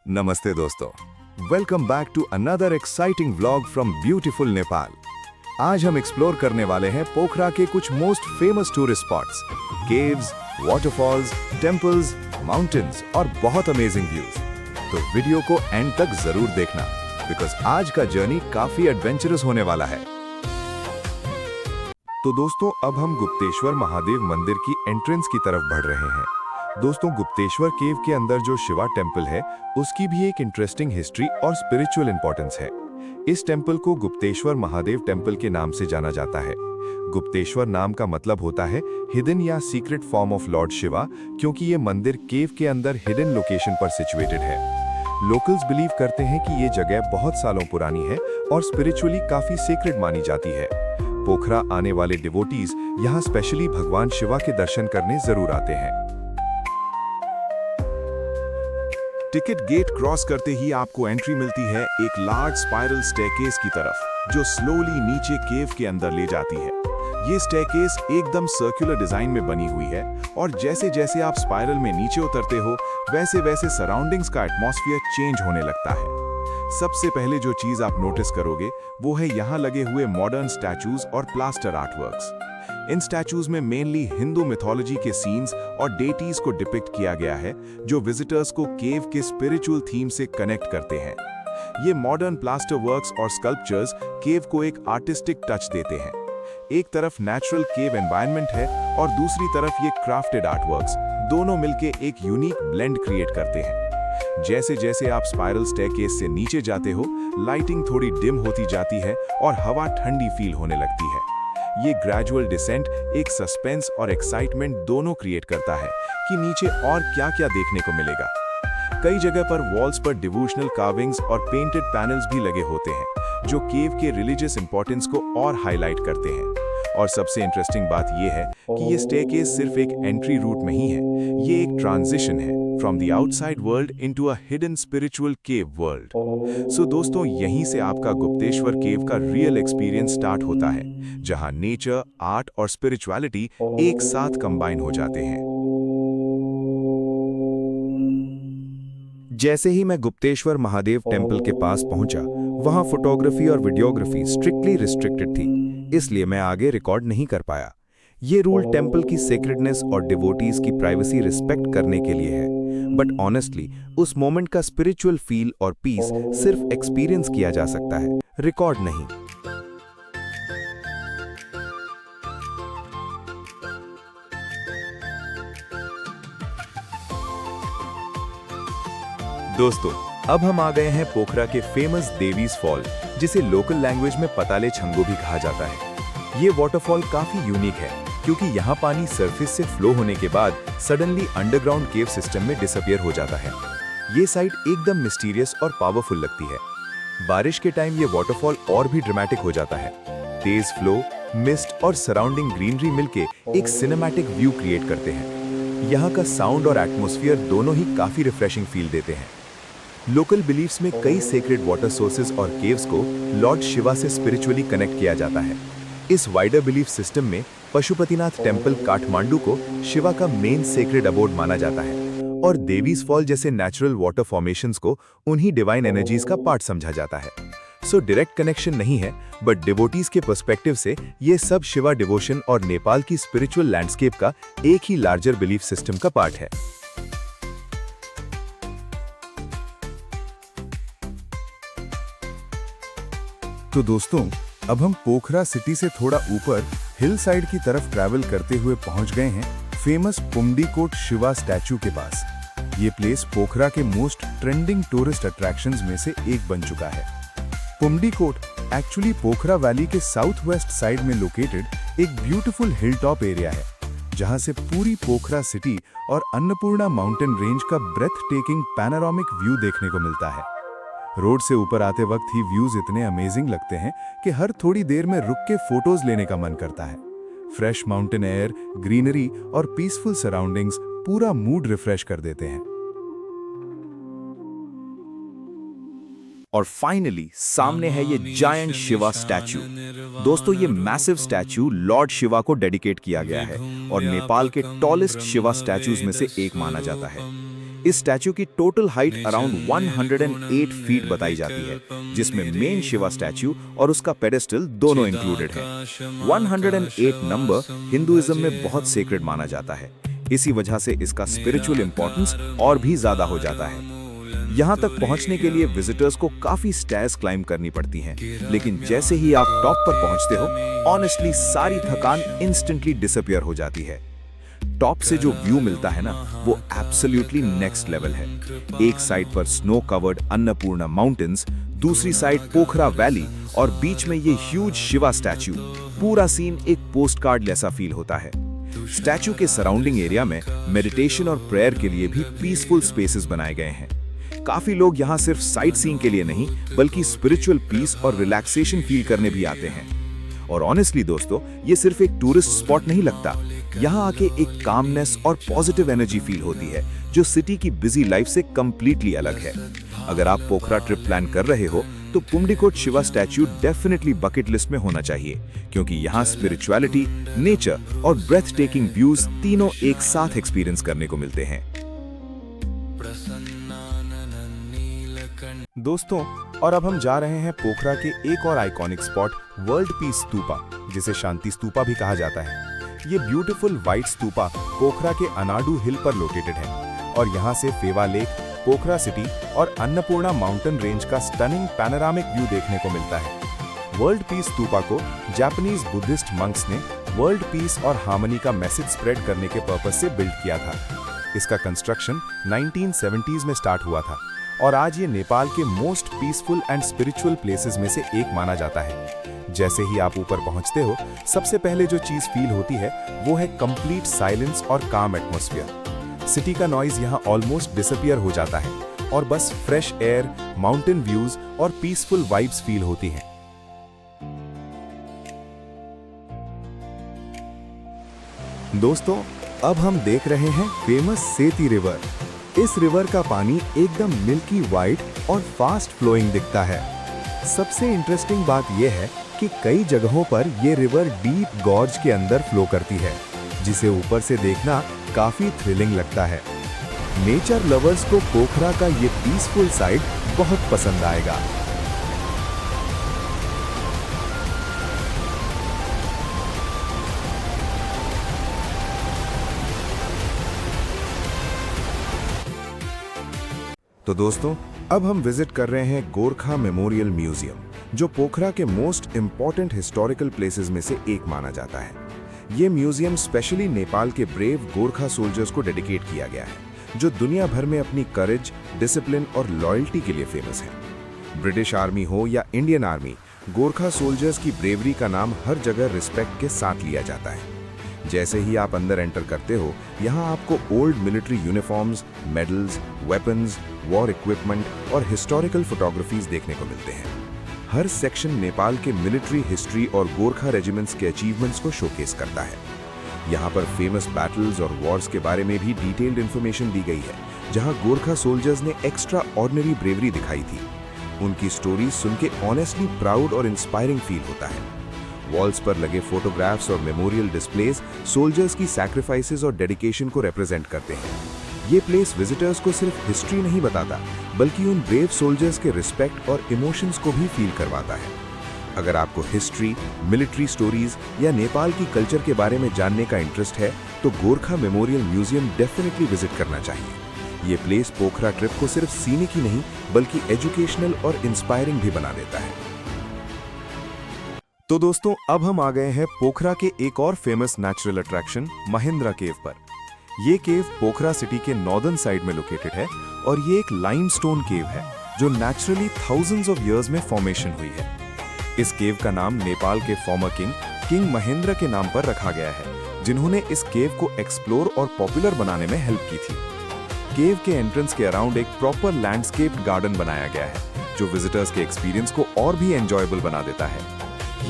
नमस्ते दोस्तों, welcome back to another exciting vlog from beautiful Nepal. आज हम एक्सप्लोर करने वाले हैं पोखरा के कुछ most famous tourist spots, caves, waterfalls, temples, mountains और बहुत अमेजिंग व्यूज। तो वीडियो को एंड तक जरूर देखना, बिकॉज आज का जर्नी काफी एडवेंचरस होने वाला है। तो दोस्तों, अब हम गुप्तेश्वर महादेव मंदिर की एंट्रेंस की तरफ बढ़ रहे हैं। दोस्तों, गुप्तेश्वर केव के अंदर जो शिवा टेम्पल है, उसकी भी एक इंटरेस्टिंग हिस्ट्री और स्पिरिचुअल इंपॉर्टेंस है। इस टेम्पल को गुप्तेश्वर महादेव टेम्पल के नाम से जाना जाता है। गुप्तेश्वर नाम का मतलब होता है हिडन या secret form of Lord Shiva, क्योंकि ये मंदिर केव के अंदर हिडन लोकेशन पर सिचुएटेड है। लोकल्स बिलीव करते हैं कि ये जगह बहुत सालों पुरानी है और स्पिरिचुअली काफी सीक्रेट मानी जाती है। पोखरा आने वाले डिवोटीज यहाँ स्पेशली भगवान शिवा के दर्शन करने जरूर आते हैं। टिकट गेट क्रॉस करते ही आपको एंट्री मिलती है एक लार्ज स्पाइरल स्टेयरकेस की तरफ, जो स्लोली नीचे केव के अंदर ले जाती है। ये स्टेयरकेस एकदम सर्कुलर डिजाइन में बनी हुई है और जैसे जैसे आप स्पाइरल में नीचे उतरते हो, वैसे वैसे सराउंडिंग्स का एटमॉस्फेयर चेंज होने लगता है। सबसे पहले जो चीज आप नोटिस करोगे वो है यहाँ लगे हुए मॉडर्न स्टैचूज और प्लास्टर आर्टवर्क्स। इन स्टैचूज में मेनली हिंदू मिथोलॉजी के सीन्स और डेटीज को डिपिक्ट किया गया है, जो विजिटर्स को केव के स्पिरिचुअल थीम से कनेक्ट करते हैं। ये मॉडर्न प्लास्टर वर्क्स और स्कल्पचर्स केव को एक आर्टिस्टिक टच देते हैं। एक तरफ नेचुरल केव एनवायरनमेंट है और दूसरी तरफ ये क्राफ्टेड आर्टवर्क्स, दोनों मिलके एक यूनिक ब्लेंड क्रिएट करते हैं। जैसे जैसे आप स्पाइरल स्टेयरकेस से नीचे जाते हो, लाइटिंग थोड़ी डिम होती जाती है और हवा ठंडी फील होने लगती है। ये ग्रेजुअल डिसेंट एक सस्पेंस और एक्साइटमेंट दोनों क्रिएट करता है कि नीचे और क्या-क्या देखने को मिलेगा। कई जगह पर वॉल्स पर डिवोशनल कार्विंग्स और पेंटेड पैनल्स भी लगे होते हैं, जो केव के रिलीजियस इंपॉर्टेंस को और हाईलाइट करते हैं। और सबसे इंटरेस्टिंग बात यह है कि ये स्टेयरकेस सिर्फ एक एंट्री रूट नहीं है, ये एक ट्रांजिशन है from the outside world into a hidden spiritual cave world. So दोस्तों, यहीं से आपका गुप्तेश्वर केव का रियल एक्सपीरियंस स्टार्ट होता है, जहां नेचर, आर्ट और स्पिरिचुअलिटी एक साथ कंबाइन हो जाते हैं। जैसे ही मैं गुप्तेश्वर महादेव टेम्पल के पास पहुंचा, वहां फोटोग्राफी और वीडियोग्राफी स्ट्रिक्टली रिस्ट्रिक्टेड थी, इसलिए मैं आगे रिकॉर्ड नहीं कर पाया। ये रूल टेम्पल की सेक्रेडनेस और डिवोटीज की प्राइवेसी रिस्पेक्ट करने के लिए है, बट ऑनेस्टली उस मोमेंट का स्पिरिचुअल फील और पीस सिर्फ एक्सपीरियंस किया जा सकता है, रिकॉर्ड नहीं। दोस्तों, अब हम आ गए हैं पोखरा के फेमस देवीज फॉल, जिसे लोकल लैंग्वेज में पताले छंगो भी कहा जाता है। ये वाटरफॉल काफी यूनिक है, क्योंकि यहाँ पानी सरफेस से फ्लो होने के बाद सडनली अंडरग्राउंड केव सिस्टम में डिसअपियर हो जाता है। ये साइट एकदम मिस्टीरियस और पावरफुल लगती है। बारिश के टाइम ये वाटरफॉल और भी ड्रामेटिक हो जाता है। तेज फ्लो, मिस्ट और सराउंडिंग ग्रीनरी मिलके एक सिनेमैटिक व्यू क्रिएट करते हैं। यहाँ का साउंड और एटमॉस्फेयर दोनों ही काफी रिफ्रेशिंग फील देते हैं। लोकल बिलीफ्स में कई सेक्रेड वाटर सोर्सेज और केव्स को लॉर्ड शिवा से स्पिरिचुअली कनेक्ट किया जाता है। इस वाइडर बिलीफ सिस्टम में पशुपतिनाथ टेम्पल काठमांडू को शिवा का मेन सेक्रेड अबोर्ड माना जाता है और देवीज फॉल जैसे नेचुरल वाटर फॉर्मेशंस को उन्हीं डिवाइन एनर्जीज का पार्ट समझा जाता है। सो डायरेक्ट कनेक्शन नहीं है, बट डिवोटीज के पर्सपेक्टिव से ये सब शिवा डिवोशन और नेपाल की स्पिरिचुअल लैंडस्केप का एक ही लार्जर बिलीफ सिस्टम का पार्ट है। तो दोस्तों, अब हम पोखरा सिटी से थोड़ा ऊपर हिल साइड की तरफ ट्रैवल करते हुए पहुंच गए हैं फेमस पुमडीकोट शिवा स्टैचू के पास। ये प्लेस पोखरा के मोस्ट ट्रेंडिंग टूरिस्ट अट्रैक्शंस में से एक बन चुका है। पुमडीकोट एक्चुअली पोखरा वैली के साउथ वेस्ट साइड में लोकेटेड एक ब्यूटीफुल हिल टॉप एरिया है, जहां से पूरी पोखरा सिटी और अन्नपूर्णा माउंटेन रेंज का ब्रेथ टेकिंग पैनोरामिक व्यू देखने को मिलता है। रोड से ऊपर आते वक्त ही व्यूज इतने अमेजिंग लगते हैं कि हर थोड़ी देर में रुक के फोटोज लेने का मन करता है। फ्रेश माउंटेन एयर, ग्रीनरी और पीसफुल सराउंडिंग्स पूरा मूड रिफ्रेश कर देते हैं। और फाइनली सामने है ये जायंट शिवा स्टैचू। दोस्तों, ये मैसिव स्टैचू लॉर्ड शिवा को डेडिकेट किया गया है और नेपाल के टॉलेस्ट शिवा स्टैचूज में से एक माना जाता है। इस स्टैचू की टोटल हाइट अराउंड 108 फीट बताई जाती है, जिसमें मेन शिवा स्टैचू और उसका पेडेस्टल दोनों इंक्लूडेड है। 108 नंबर हिंदुइज्म में बहुत सेक्रेड माना जाता है, इसी वजह से इसका स्पिरिचुअल इंपॉर्टेंस और भी ज्यादा हो जाता है। यहाँ तक पहुँचने के लिए विजिटर्स को काफी स्टेयर्स क्लाइंब करनी पड़ती हैं, लेकिन जैसे ही आप टॉप पर पहुँचते हो, ऑनेस्टली सारी थकान इंस्टेंटली डिसअपियर हो जाती है। टॉप से जो व्यू मिलता है ना, वो एब्सोल्युटली नेक्स्ट लेवल है। एक साइड पर स्नो कवर्ड अन्नपूर्णा माउंटेन्स, दूसरी साइड पोखरा वैली और बीच में ये ह्यूज शिवा स्टैचू। पूरा सीन एक पोस्टकार्ड जैसा फील होता है। स्टैचू के सराउंडिंग एरिया में मेडिटेशन और प्रेयर के लिए भी पीसफुल स्पेसेस बनाए गए हैं। काफी लोग यहाँ सिर्फ साइट सीइंग के लिए नहीं, बल्कि स्पिरिचुअल पीस और रिलैक्सेशन फील करने भी आते हैं। और ऑनेस्टली दोस्तों, ये सिर्फ एक टूरिस्ट स्पॉट नहीं लगता। यहाँ आके एक कामनेस और पॉजिटिव एनर्जी फील होती है, जो सिटी की बिजी लाइफ से कंप्लीटली अलग है। अगर आप पोखरा ट्रिप प्लान कर रहे हो, तो Pundikote Shiva statue definitely bucket list में होना चाहिए, क्योंकि यहाँ स्पिरिचुअलिटी, नेचर और ब्रेथ टेकिंग व्यूज तीनों एक साथ एक्सपीरियंस करने को मिलते हैं। दोस्तों, और अब हम जा रहे हैं पोखरा के एक और iconic spot world peace stupa, जिसे शांति स्तूपा भी कहा जाता है। ये ब्यूटीफुल व्हाइट स्तूपा पोखरा के अनाडू हिल पर लोकेटेड है और यहाँ से फेवा लेक, पोखरा सिटी और अन्नपूर्णा माउंटेन रेंज का स्टनिंग पैनोरामिक व्यू देखने को मिलता है। वर्ल्ड पीस स्तूपा को जापानीज बुद्धिस्ट मंक्स ने वर्ल्ड पीस और हार्मनी का मैसेज स्प्रेड करने के पर्पज से बिल्ड किया था। इसका कंस्ट्रक्शन 1970s में स्टार्ट हुआ था और आज ये नेपाल के most peaceful and spiritual places में से एक माना जाता है। जैसे ही आप ऊपर पहुंचते हो, सबसे पहले जो चीज फील होती है वो है कंप्लीट साइलेंस और काम एटमॉस्फेयर। सिटी का नॉइज यहाँ ऑलमोस्ट डिसअपियर हो जाता है और बस फ्रेश एयर, माउंटेन व्यूज और पीसफुल वाइब्स फील होती हैं। दोस्तों, अब हम देख रहे हैं फेमस सेती रिवर। इस रिवर का पानी एकदम मिल्की वाइट और फास्ट फ्लोइंग दिखता है। सबसे इंटरेस्टिंग बात यह है कि कई जगहों पर ये रिवर डीप गॉर्ज के अंदर फ्लो करती है, जिसे ऊपर से देखना काफी थ्रिलिंग लगता है। नेचर लवर्स को पोखरा का ये पीसफुल साइड बहुत पसंद आएगा। तो दोस्तों, अब हम विजिट कर रहे हैं गोरखा मेमोरियल म्यूजियम, जो पोखरा के मोस्ट इम्पॉर्टेंट हिस्टोरिकल प्लेसेस में से एक माना जाता है। ये म्यूजियम स्पेशली नेपाल के ब्रेव गोरखा सोल्जर्स को डेडिकेट किया गया है, जो दुनिया भर में अपनी करेज, डिसिप्लिन और लॉयल्टी के लिए फेमस है। ब्रिटिश आर्मी हो या इंडियन आर्मी, गोरखा सोल्जर्स की ब्रेवरी का नाम हर जगह रिस्पेक्ट के साथ लिया जाता है। जैसे ही आप अंदर एंटर करते हो, यहाँ आपको old military uniforms, medals, weapons, war equipment और हिस्टोरिकल फोटोग्राफीज देखने को मिलते हैं। हर सेक्शन नेपाल के मिलिट्री हिस्ट्री और गोरखा रेजिमेंट्स के अचीवमेंट्स को शोकेस करता है। यहाँ पर फेमस बैटल्स और वॉर्स के बारे में भी डिटेल्ड इन्फॉर्मेशन दी गई है, जहाँ गोरखा सोल्जर्स ने एक्स्ट्रा ऑर्डिनरी ब्रेवरी दिखाई थी। उनकी स्टोरीज सुन के ऑनेस्टली प्राउड और इंस्पायरिंग फील होता है। वॉल्स पर लगे फोटोग्राफ्स और मेमोरियल डिस्प्लेस सोल्जर्स की सैक्रिफाइसेस और डेडिकेशन को रिप्रेजेंट करते हैं। ये प्लेस विजिटर्स को सिर्फ हिस्ट्री नहीं बताता, बल्कि उन ब्रेव सोल्जर्स के रिस्पेक्ट और इमोशंस को भी फील करवाता है। अगर आपको हिस्ट्री, मिलिट्री स्टोरीज या नेपाल की कल्चर के बारे में जानने का इंटरेस्ट है, तो Gorkha memorial museum definitely visit करना चाहिए। ये प्लेस पोखरा ट्रिप को सिर्फ सीने की नहीं, बल्कि एजुकेशनल और इंस्पायरिंग भी बना देता है। तो दोस्तों, अब हम आ गए हैं पोखरा के एक और फेमस नेचुरल अट्रैक्शन महेंद्रा केव पर। ये केव पोखरा सिटी के नॉर्दर्न साइड में लोकेटेड है और ये एक लाइमस्टोन केव है, जो नेचुरली थाउजेंड्स ऑफ इयर्स में फॉर्मेशन हुई है। इस केव का नाम नेपाल के फॉर्मर किंग महेंद्र के नाम पर रखा गया है, जिन्होंने इस केव को एक्सप्लोर और पॉपुलर बनाने में हेल्प की थी। केव के एंट्रेंस के अराउंड एक प्रॉपर लैंडस्केप गार्डन बनाया गया है, जो विजिटर्स के एक्सपीरियंस को और भी एंजॉयबल बना देता है।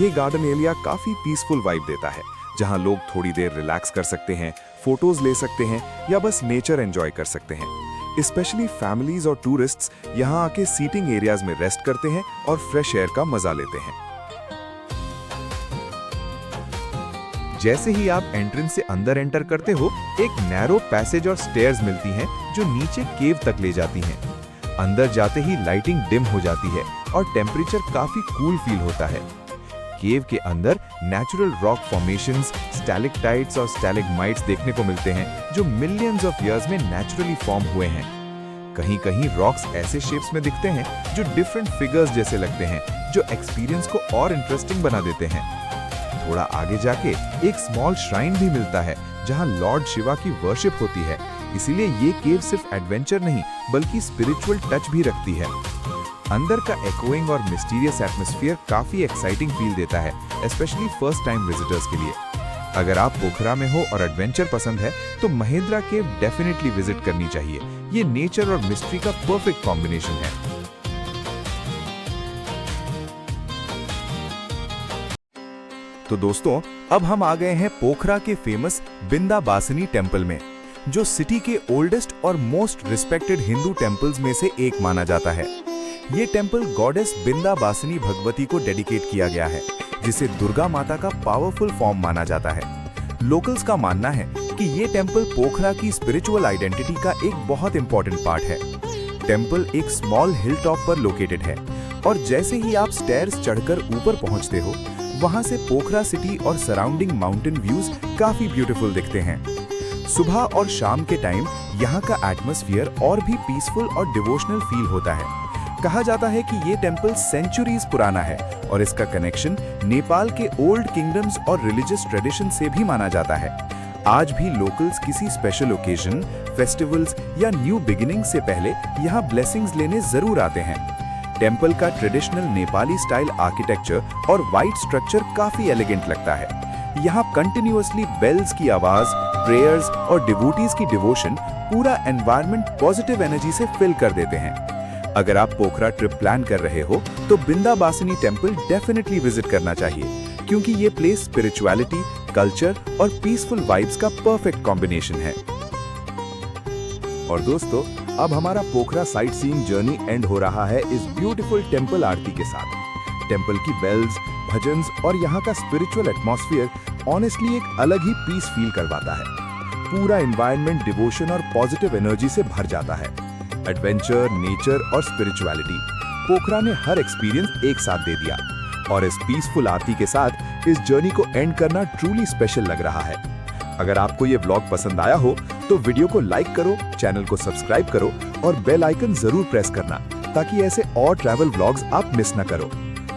ये गार्डन एरिया काफी पीसफुल वाइब देता है, जहां लोग थोड़ी देर रिलैक्स कर सकते हैं, फोटोज ले सकते हैं या बस नेचर एंजॉय कर सकते हैं। स्पेशली फैमिलीज और टूरिस्ट्स यहाँ आके सीटिंग एरियाज में रेस्ट करते हैं और फ्रेश एयर का मजा लेते हैं। जैसे ही आप एंट्रेंस से अंदर एंटर करते हो, एक नैरो पैसेज और स्टेयर्स मिलती हैं जो नीचे केव तक ले जाती हैं। अंदर जाते ही लाइटिंग डिम हो जाती है और टेम्परेचर काफी कूल फील होता है। केव के अंदर नेचुरल रॉक फॉर्मेशंस, स्टैलेक्टाइट्स और स्टैलेग्माइट्स देखने को मिलते हैं जो मिलियंस ऑफ इयर्स में नेचुरली फॉर्म हुए हैं। कहीं-कहीं रॉक्स ऐसे शेप्स में दिखते हैं जो डिफरेंट फिगर्स जैसे लगते हैं, जो एक्सपीरियंस को और इंटरेस्टिंग बना देते हैं। थोड़ा आगे जाके एक स्मॉल श्राइन भी मिलता है जहां लॉर्ड शिवा की वर्शिप होती है, इसीलिए ये केव सिर्फ एडवेंचर नहीं बल्कि स्पिरिचुअल टच भी रखती है। अंदर का एकोइंग और मिस्टीरियस एटमॉस्फेयर काफी एक्साइटिंग फील देता है, स्पेशली फर्स्ट टाइम विजिटर्स के लिए। अगर आप पोखरा में हो और एडवेंचर पसंद है तो महेंद्रा केव डेफिनेटली विजिट करनी चाहिए। ये नेचर और मिस्ट्री का परफेक्ट कॉम्बिनेशन है। तो दोस्तों, अब हम आ गए हैं पोखरा के फेमस बिंदाबासिनी टेम्पल में, जो सिटी के ओल्डेस्ट और मोस्ट रिस्पेक्टेड हिंदू टेम्पल्स में से एक माना जाता है। ये टेम्पल गॉडेस बिंदाबासिनी भगवती को डेडिकेट किया गया है, जिसे दुर्गा माता का पावरफुल फॉर्म माना जाता है। लोकल्स का मानना है कि ये टेम्पल पोखरा की स्पिरिचुअल आइडेंटिटी का एक बहुत इंपॉर्टेंट पार्ट है। टेम्पल एक स्मॉल हिल टॉप पर लोकेटेड है और जैसे ही आप स्टेयर्स चढ़कर ऊपर पहुंचते हो, वहां से पोखरा सिटी और सराउंडिंग माउंटेन व्यूज काफी ब्यूटीफुल दिखते हैं। सुबह और शाम के टाइम यहाँ का एटमॉस्फेयर और भी पीसफुल और डिवोशनल फील होता है। कहा जाता है कि ये टेम्पल सेंचुरीज पुराना है और इसका कनेक्शन नेपाल के ओल्ड किंगडम्स और रिलीजियस ट्रेडिशन से भी माना जाता है। आज भी लोकल्स किसी स्पेशल ओकेजन, फेस्टिवल्स या न्यू बिगिनिंग से पहले यहाँ ब्लेसिंग्स लेने जरूर आते हैं। टेम्पल का ट्रेडिशनल नेपाली स्टाइल आर्किटेक्चर और वाइट स्ट्रक्चर काफी एलिगेंट लगता है। यहाँ कंटिन्यूअसली बेल्स की आवाज, प्रेयर्स और डिवोटीज की डिवोशन पूरा एनवायरनमेंट पॉजिटिव एनर्जी से फिल कर देते हैं। अगर आप पोखरा ट्रिप प्लान कर रहे हो तो बिंदाबासिनी टेम्पल डेफिनेटली विजिट करना चाहिए, क्योंकि ये प्लेस स्पिरिचुअलिटी, कल्चर और पीसफुल वाइब्स का परफेक्ट कॉम्बिनेशन है। और दोस्तों, अब हमारा पोखरा साइट सीइंग जर्नी एंड हो रहा है इस ब्यूटीफुल टेम्पल आरती के साथ। टेम्पल की बेल्स, भजन्स और यहाँ का स्पिरिचुअल एटमॉस्फेयर ऑनेस्टली एक अलग ही पीस फील करवाता है। पूरा एनवायरनमेंट डिवोशन और पॉजिटिव एनर्जी से भर जाता है। एडवेंचर, नेचर और स्पिरिचुअलिटी, पोखरा ने हर एक्सपीरियंस एक साथ दे दिया और इस पीसफुल आरती के साथ इस जर्नी को एंड करना ट्रूली स्पेशल लग रहा है। अगर आपको ये व्लॉग पसंद आया हो तो वीडियो को लाइक करो, चैनल को सब्सक्राइब करो और बेल आइकन जरूर प्रेस करना, ताकि ऐसे और ट्रैवल व्लॉग्स आप मिस न करो।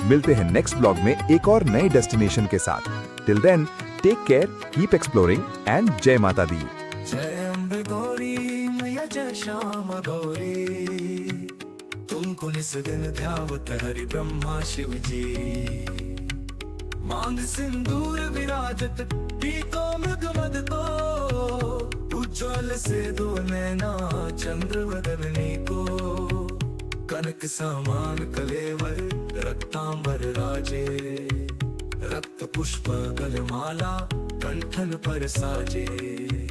मिलते हैं नेक्स्ट व्लॉग में एक और नए डेस्टिनेशन के साथ। Till then, take care, keep exploring and जय माता दी। जय अम्बे गौरी मैया, जय श्याम गौरी, तुमको निस दिन ध्यावत हरि ब्रह्मा शिव जी। मांग सिंदूर विराजत पीतो मृग मद को, उज्ज्वल से दो नैना चंद्र वदनी को। कनक समान कलेवर रक्तांबर राजे, रक्त पुष्प गलमाला कंठन पर साजे।